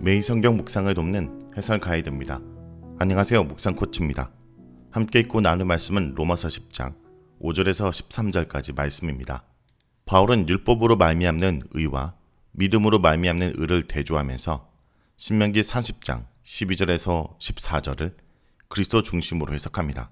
매일 성경 묵상을 돕는 해설 가이드입니다. 안녕하세요. 묵상 코치입니다. 함께 읽고 나눌 말씀은 로마서 10장 5절에서 13절까지 말씀입니다. 바울은 율법으로 말미암는 의와 믿음으로 말미암는 의를 대조하면서 신명기 30장 12절에서 14절을 그리스도 중심으로 해석합니다.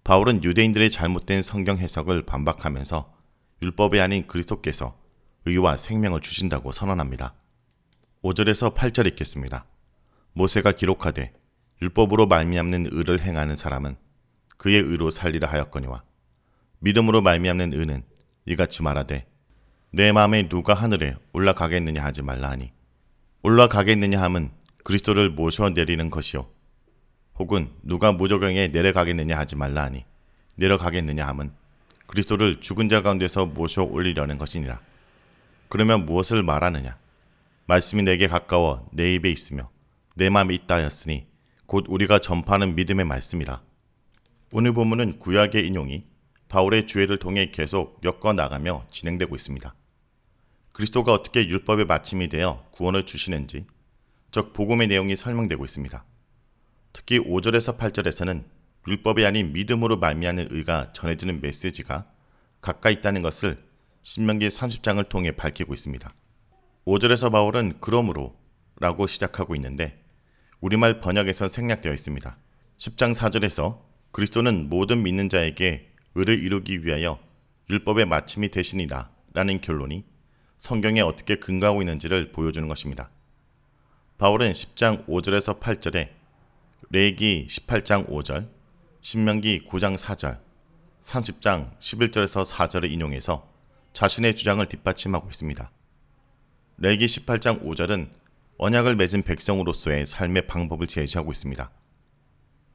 바울은 유대인들의 잘못된 성경 해석을 반박하면서 율법이 아닌 그리스도께서 의와 생명을 주신다고 선언합니다. 5절에서 8절 읽겠습니다. 모세가 기록하되 율법으로 말미암는 의를 행하는 사람은 그의 의로 살리라 하였거니와 믿음으로 말미암는 의는 이같이 말하되 내 마음에 누가 하늘에 올라가겠느냐 하지 말라 하니 올라가겠느냐 함은 그리스도를 모셔 내리는 것이요 혹은 누가 무저경에 내려가겠느냐 하지 말라 하니 내려가겠느냐 함은 그리스도를 죽은 자 가운데서 모셔 올리려는 것이니라. 그러면 무엇을 말하느냐? 말씀이 내게 가까워 내 입에 있으며 내 마음에 있다 하였으니 곧 우리가 전파하는 믿음의 말씀이라. 오늘 본문은 구약의 인용이 바울의 주해를 통해 계속 엮어나가며 진행되고 있습니다. 그리스도가 어떻게 율법의 마침이 되어 구원을 주시는지, 즉 복음의 내용이 설명되고 있습니다. 특히 5절에서 8절에서는 율법이 아닌 믿음으로 말미암는 의가 전해지는 메시지가 가까이 있다는 것을 신명기 30장을 통해 밝히고 있습니다. 5절에서 바울은 그러므로 라고 시작하고 있는데 우리말 번역에서 생략되어 있습니다. 10장 4절에서 그리스도는 모든 믿는 자에게 의를 이루기 위하여 율법의 마침이 되시니라 라는 결론이 성경에 어떻게 근거하고 있는지를 보여주는 것입니다. 바울은 10장 5절에서 8절에 레위기 18장 5절, 신명기 9장 4절, 30장 11절에서 4절을 인용해서 자신의 주장을 뒷받침하고 있습니다. 레위기 18장 5절은 언약을 맺은 백성으로서의 삶의 방법을 제시하고 있습니다.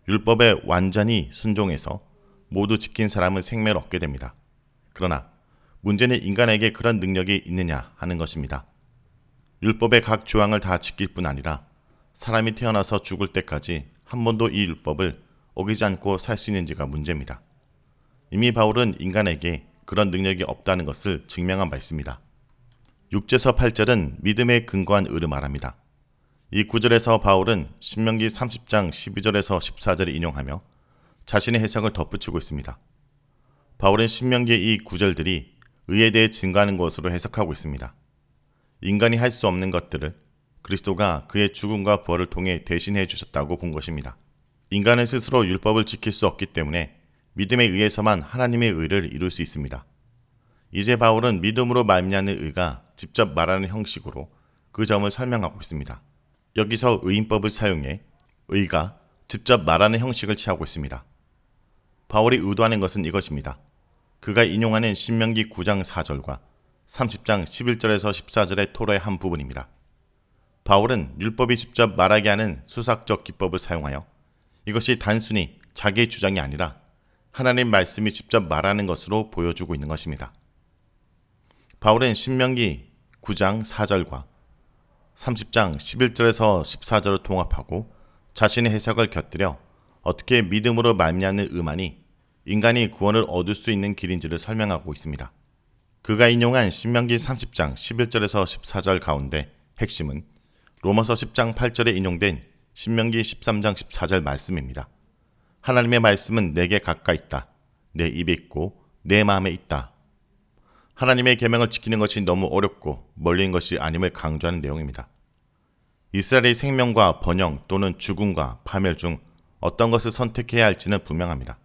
율법에 완전히 순종해서 모두 지킨 사람은 생명을 얻게 됩니다. 그러나 문제는 인간에게 그런 능력이 있느냐 하는 것입니다. 율법의 각 조항을 다 지킬 뿐 아니라 사람이 태어나서 죽을 때까지 한 번도 이 율법을 어기지 않고 살 수 있는지가 문제입니다. 이미 바울은 인간에게 그런 능력이 없다는 것을 증명한 바 있습니다. 6절에서 8절은 믿음에 근거한 의를 말합니다. 이 9절에서 바울은 신명기 30장 12절에서 14절을 인용하며 자신의 해석을 덧붙이고 있습니다. 바울은 신명기의 이 구절들이 의에 대해 증거하는 것으로 해석하고 있습니다. 인간이 할 수 없는 것들을 그리스도가 그의 죽음과 부활을 통해 대신해 주셨다고 본 것입니다. 인간은 스스로 율법을 지킬 수 없기 때문에 믿음에 의해서만 하나님의 의를 이룰 수 있습니다. 이제 바울은 믿음으로 말미암는 의가 직접 말하는 형식으로 그 점을 설명하고 있습니다. 여기서 의인법을 사용해 의가 직접 말하는 형식을 취하고 있습니다. 바울이 의도하는 것은 이것입니다. 그가 인용하는 신명기 9장 4절과 30장 11절에서 14절의 토로의 한 부분입니다. 바울은 율법이 직접 말하게 하는 수사적 기법을 사용하여 이것이 단순히 자기의 주장이 아니라 하나님 말씀이 직접 말하는 것으로 보여주고 있는 것입니다. 바울은 신명기 9장 4절과 30장 11절에서 14절을 통합하고 자신의 해석을 곁들여 어떻게 믿음으로 말미암는 의만이 인간이 구원을 얻을 수 있는 길인지를 설명하고 있습니다. 그가 인용한 신명기 30장 11절에서 14절 가운데 핵심은 로마서 10장 8절에 인용된 신명기 13장 14절 말씀입니다. 하나님의 말씀은 내게 가까이 있다. 내 입에 있고 내 마음에 있다. 하나님의 계명을 지키는 것이 너무 어렵고 멀리인 것이 아님을 강조하는 내용입니다. 이스라엘의 생명과 번영 또는 죽음과 파멸 중 어떤 것을 선택해야 할지는 분명합니다.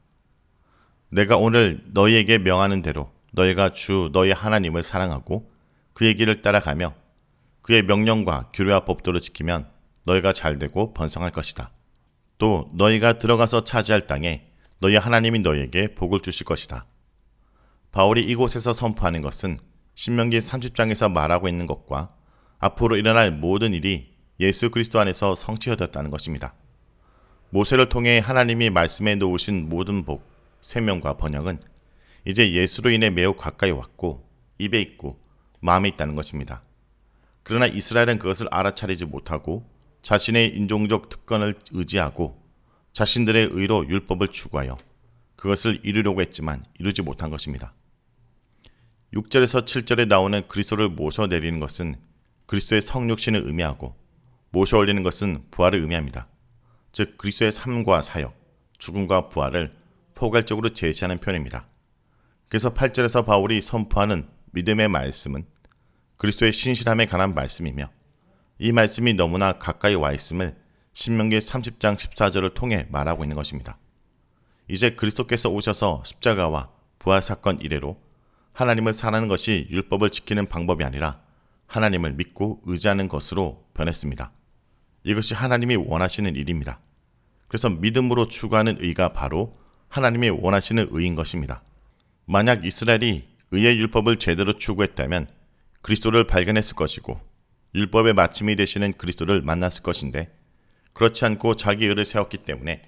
내가 오늘 너희에게 명하는 대로 너희가 주 너희 하나님을 사랑하고 그의 길을 따라가며 그의 명령과 규례와 법도를 지키면 너희가 잘되고 번성할 것이다. 또 너희가 들어가서 차지할 땅에 너희 하나님이 너희에게 복을 주실 것이다. 바울이 이곳에서 선포하는 것은 신명기 30장에서 말하고 있는 것과 앞으로 일어날 모든 일이 예수 그리스도 안에서 성취되었다는 것입니다. 모세를 통해 하나님이 말씀해 놓으신 모든 복, 생명과 번영은 이제 예수로 인해 매우 가까이 왔고 입에 있고 마음에 있다는 것입니다. 그러나 이스라엘은 그것을 알아차리지 못하고 자신의 인종적 특권을 의지하고 자신들의 의로 율법을 추구하여 그것을 이루려고 했지만 이루지 못한 것입니다. 6절에서 7절에 나오는 그리스도를 모셔내리는 것은 그리스도의 성육신을 의미하고 모셔 올리는 것은 부활을 의미합니다. 즉 그리스도의 삶과 사역, 죽음과 부활을 포괄적으로 제시하는 표현입니다. 그래서 8절에서 바울이 선포하는 믿음의 말씀은 그리스도의 신실함에 관한 말씀이며 이 말씀이 너무나 가까이 와 있음을 신명기 30장 14절을 통해 말하고 있는 것입니다. 이제 그리스도께서 오셔서 십자가와 부활 사건 이래로 하나님을 사랑하는 것이 율법을 지키는 방법이 아니라 하나님을 믿고 의지하는 것으로 변했습니다. 이것이 하나님이 원하시는 일입니다. 그래서 믿음으로 추구하는 의가 바로 하나님이 원하시는 의인 것입니다. 만약 이스라엘이 의의 율법을 제대로 추구했다면 그리스도를 발견했을 것이고 율법의 마침이 되시는 그리스도를 만났을 것인데 그렇지 않고 자기 의를 세웠기 때문에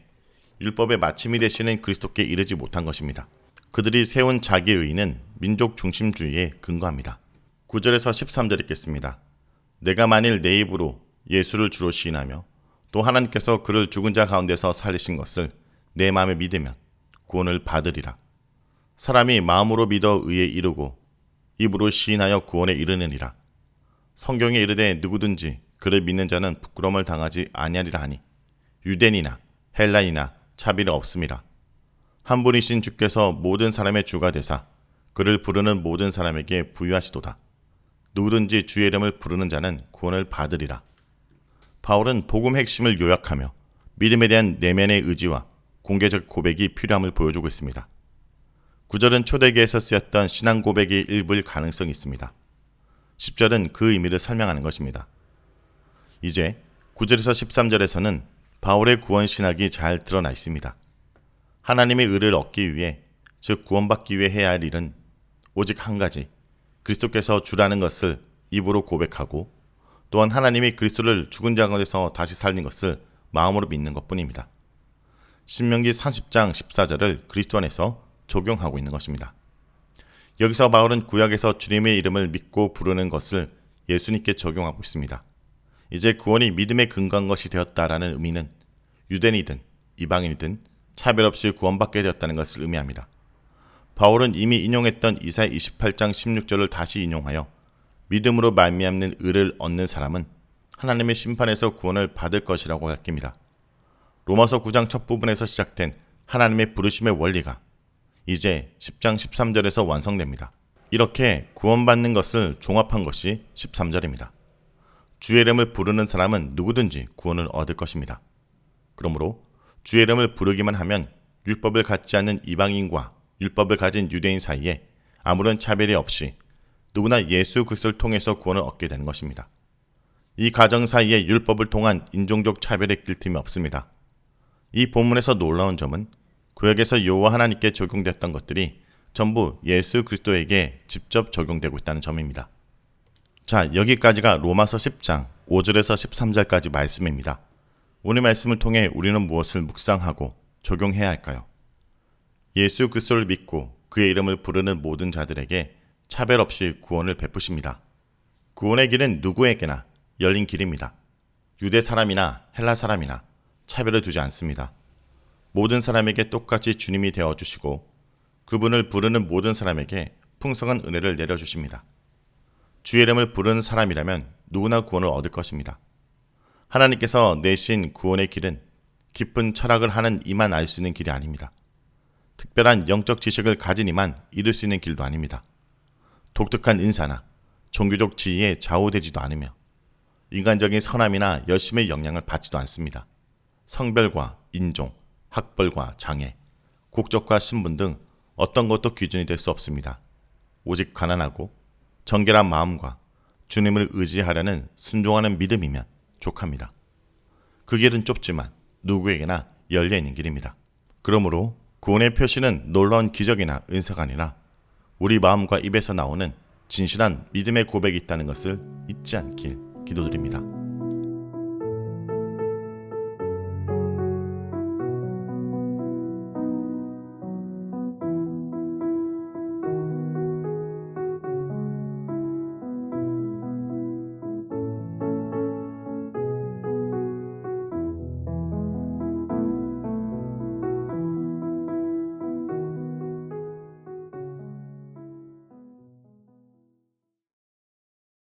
율법의 마침이 되시는 그리스도께 이르지 못한 것입니다. 그들이 세운 자기 의는 민족 중심주의에 근거합니다. 9절에서 13절 읽겠습니다. 내가 만일 내 입으로 예수를 주로 시인하며 또 하나님께서 그를 죽은 자 가운데서 살리신 것을 내 마음에 믿으면 구원을 받으리라. 사람이 마음으로 믿어 의에 이르고 입으로 시인하여 구원에 이르느니라. 성경에 이르되 누구든지 그를 믿는 자는 부끄러움을 당하지 아니하리라 하니 유대인이나 헬라인이나 차별이 없음이라. 한 분이신 주께서 모든 사람의 주가 되사 그를 부르는 모든 사람에게 부유하시도다. 누구든지 주의 이름을 부르는 자는 구원을 받으리라. 바울은 복음 핵심을 요약하며 믿음에 대한 내면의 의지와 공개적 고백이 필요함을 보여주고 있습니다. 9절은 초대교회에서 쓰였던 신앙 고백의 일부일 가능성이 있습니다. 10절은 그 의미를 설명하는 것입니다. 이제 9절에서 13절에서는 바울의 구원 신학이 잘 드러나 있습니다. 하나님의 의를 얻기 위해, 즉 구원받기 위해 해야 할 일은 오직 한 가지, 그리스도께서 주라는 것을 입으로 고백하고 또한 하나님이 그리스도를 죽은 자 가운데서 다시 살린 것을 마음으로 믿는 것뿐입니다. 신명기 30장 14절을 그리스도 안에서 적용하고 있는 것입니다. 여기서 바울은 구약에서 주님의 이름을 믿고 부르는 것을 예수님께 적용하고 있습니다. 이제 구원이 믿음에 근거한 것이 되었다라는 의미는 유대인이든 이방인이든 차별 없이 구원받게 되었다는 것을 의미합니다. 바울은 이미 인용했던 이사야 28장 16절을 다시 인용하여 믿음으로 말미암는 의를 얻는 사람은 하나님의 심판에서 구원을 받을 것이라고 밝힙니다. 로마서 9장 첫 부분에서 시작된 하나님의 부르심의 원리가 이제 10장 13절에서 완성됩니다. 이렇게 구원받는 것을 종합한 것이 13절입니다. 주의 이름을 부르는 사람은 누구든지 구원을 얻을 것입니다. 그러므로 주의 이름을 부르기만 하면 율법을 갖지 않는 이방인과 율법을 가진 유대인 사이에 아무런 차별이 없이 누구나 예수 그리스도를 통해서 구원을 얻게 되는 것입니다. 이 가정 사이에 율법을 통한 인종적 차별에 낄 틈이 없습니다. 이 본문에서 놀라운 점은 구약에서 여호와 하나님께 적용됐던 것들이 전부 예수 그리스도에게 직접 적용되고 있다는 점입니다. 자, 여기까지가 로마서 10장 5절에서 13절까지 말씀입니다. 오늘 말씀을 통해 우리는 무엇을 묵상하고 적용해야 할까요? 예수 그리스도를 믿고 그의 이름을 부르는 모든 자들에게 차별 없이 구원을 베푸십니다. 구원의 길은 누구에게나 열린 길입니다. 유대 사람이나 헬라 사람이나 차별을 두지 않습니다. 모든 사람에게 똑같이 주님이 되어주시고 그분을 부르는 모든 사람에게 풍성한 은혜를 내려주십니다. 주의 이름을 부르는 사람이라면 누구나 구원을 얻을 것입니다. 하나님께서 내신 구원의 길은 깊은 철학을 하는 이만 알 수 있는 길이 아닙니다. 특별한 영적 지식을 가진 이만 이룰 수 있는 길도 아닙니다. 독특한 은사나 종교적 지위에 좌우되지도 않으며 인간적인 선함이나 열심의 영향을 받지도 않습니다. 성별과 인종, 학벌과 장애, 국적과 신분 등 어떤 것도 기준이 될 수 없습니다. 오직 가난하고 정결한 마음과 주님을 의지하려는 순종하는 믿음이면 족합니다. 그 길은 좁지만 누구에게나 열려있는 길입니다. 그러므로 구원의 표시는 놀라운 기적이나 은사가 아니라 우리 마음과 입에서 나오는 진실한 믿음의 고백이 있다는 것을 잊지 않길 기도드립니다.